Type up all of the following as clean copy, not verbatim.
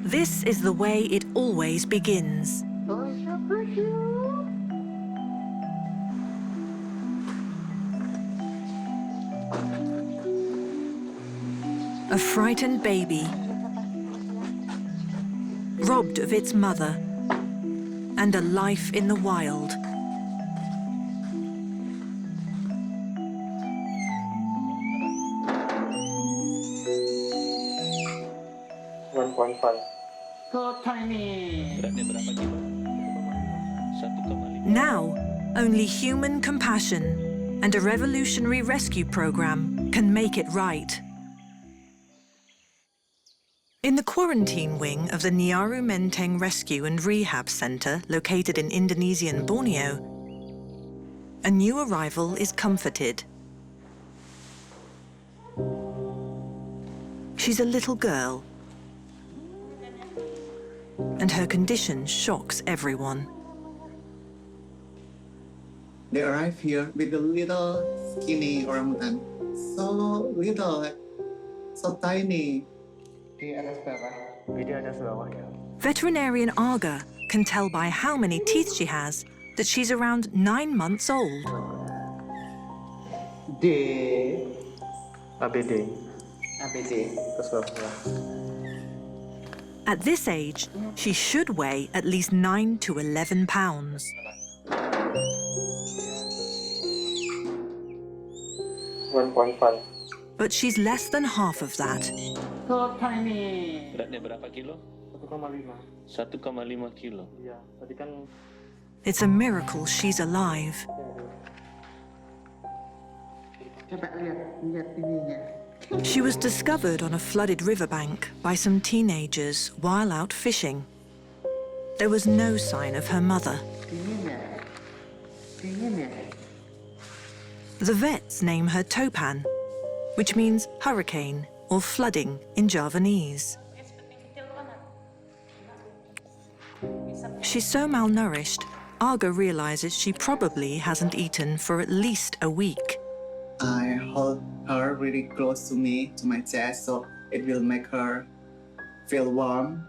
This is the way it always begins. A frightened baby, robbed of its mother, and a life in the wild. So tiny. Now, only human compassion and a revolutionary rescue program can make it right. In the quarantine wing of the Nyaru Menteng Rescue and Rehab Center located in Indonesian Borneo, a new arrival is comforted. She's a little girl, and her condition shocks everyone. They arrive here with a little skinny orangutan. So little, so tiny. Veterinarian Arga can tell by how many teeth she has that she's around 9 months old. D. ABD. At this age, she should weigh at least 9 to 11 pounds. But she's less than half of that. So tiny. Beratnya berapa kilo? 1,5 kilo. Iya, tadi kan. It's a miracle she's alive. Coba lihat ininya. She was discovered on a flooded riverbank by some teenagers while out fishing. There was no sign of her mother. The vets name her Topan, which means hurricane or flooding in Javanese. She's so malnourished, Arga realizes she probably hasn't eaten for at least a week. I hold her really close to me, to my chest, so it will make her feel warm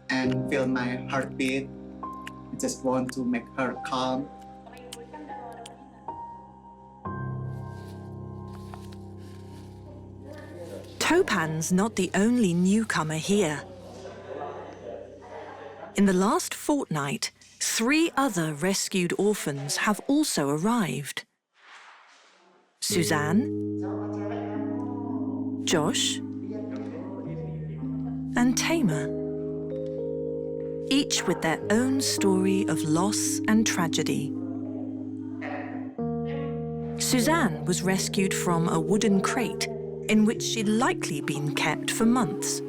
and feel my heartbeat. I just want to make her calm. Topan's not the only newcomer here. In the last fortnight, 3 other rescued orphans have also arrived. Suzanne, Josh, and Tamer, each with their own story of loss and tragedy. Suzanne was rescued from a wooden crate in which she'd likely been kept for months.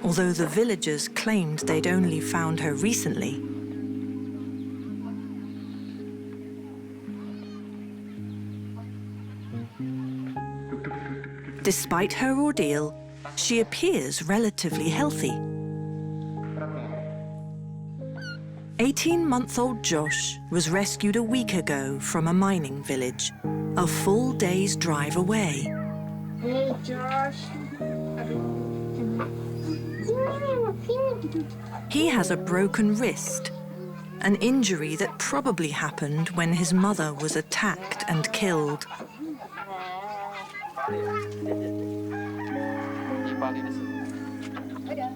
Although the villagers claimed they'd only found her recently. Despite her ordeal, she appears relatively healthy. 18-month-old Josh was rescued a week ago from a mining village, a full day's drive away. Hey, Josh. He has a broken wrist, an injury that probably happened when his mother was attacked and killed.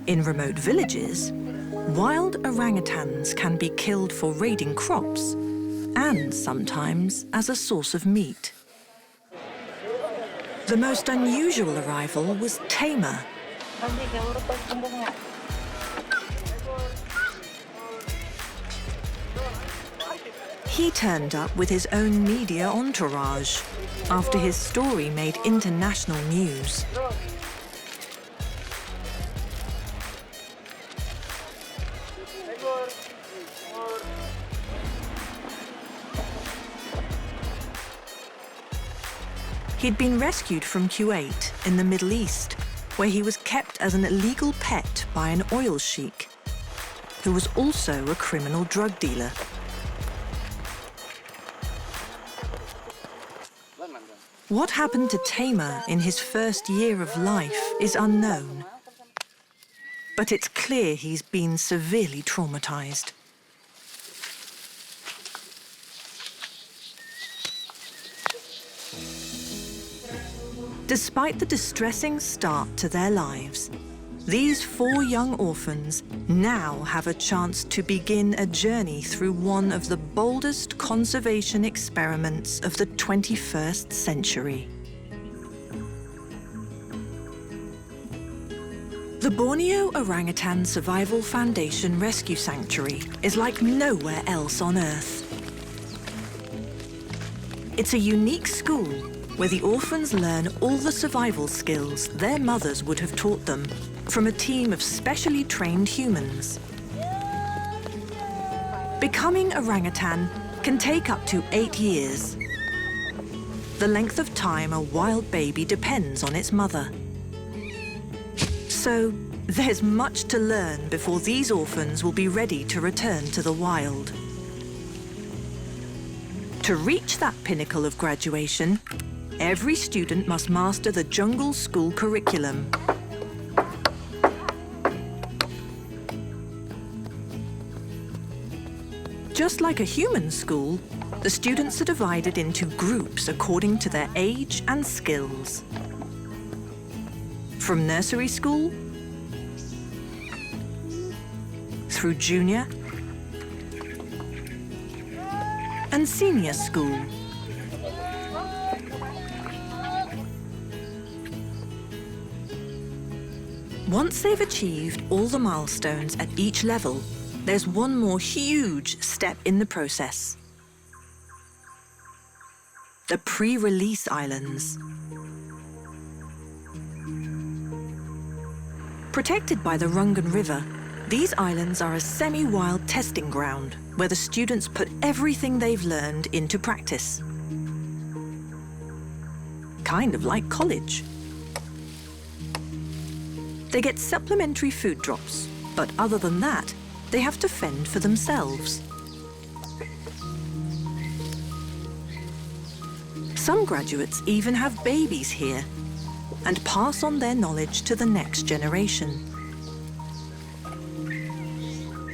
In remote villages, wild orangutans can be killed for raiding crops and sometimes as a source of meat. The most unusual arrival was Tamer. He turned up with his own media entourage after his story made international news. He'd been rescued from Kuwait in the Middle East, where he was kept as an illegal pet by an oil sheik, who was also a criminal drug dealer. What happened to Tamer in his first year of life is unknown, but it's clear he's been severely traumatized. Despite the distressing start to their lives, these 4 young orphans now have a chance to begin a journey through one of the boldest conservation experiments of the 21st century. The Borneo Orangutan Survival Foundation Rescue Sanctuary is like nowhere else on Earth. It's a unique school where the orphans learn all the survival skills their mothers would have taught them from a team of specially trained humans. Becoming orangutan can take up to 8 years. The length of time a wild baby depends on its mother. So there's much to learn before these orphans will be ready to return to the wild. To reach that pinnacle of graduation, every student must master the jungle school curriculum. Just like a human school, the students are divided into groups according to their age and skills. From nursery school, through junior, and senior school. Once they've achieved all the milestones at each level, there's one more huge step in the process. The pre-release islands. Protected by the Rungan River, these islands are a semi-wild testing ground where the students put everything they've learned into practice. Kind of like college. They get supplementary food drops, but other than that, they have to fend for themselves. Some graduates even have babies here and pass on their knowledge to the next generation.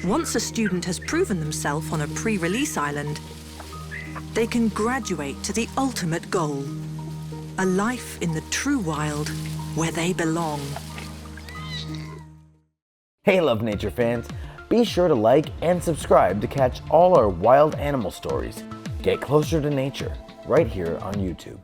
Once a student has proven themselves on a pre-release island, they can graduate to the ultimate goal, a life in the true wild where they belong. Hey Love Nature fans, be sure to like and subscribe to catch all our wild animal stories. Get closer to nature right here on YouTube.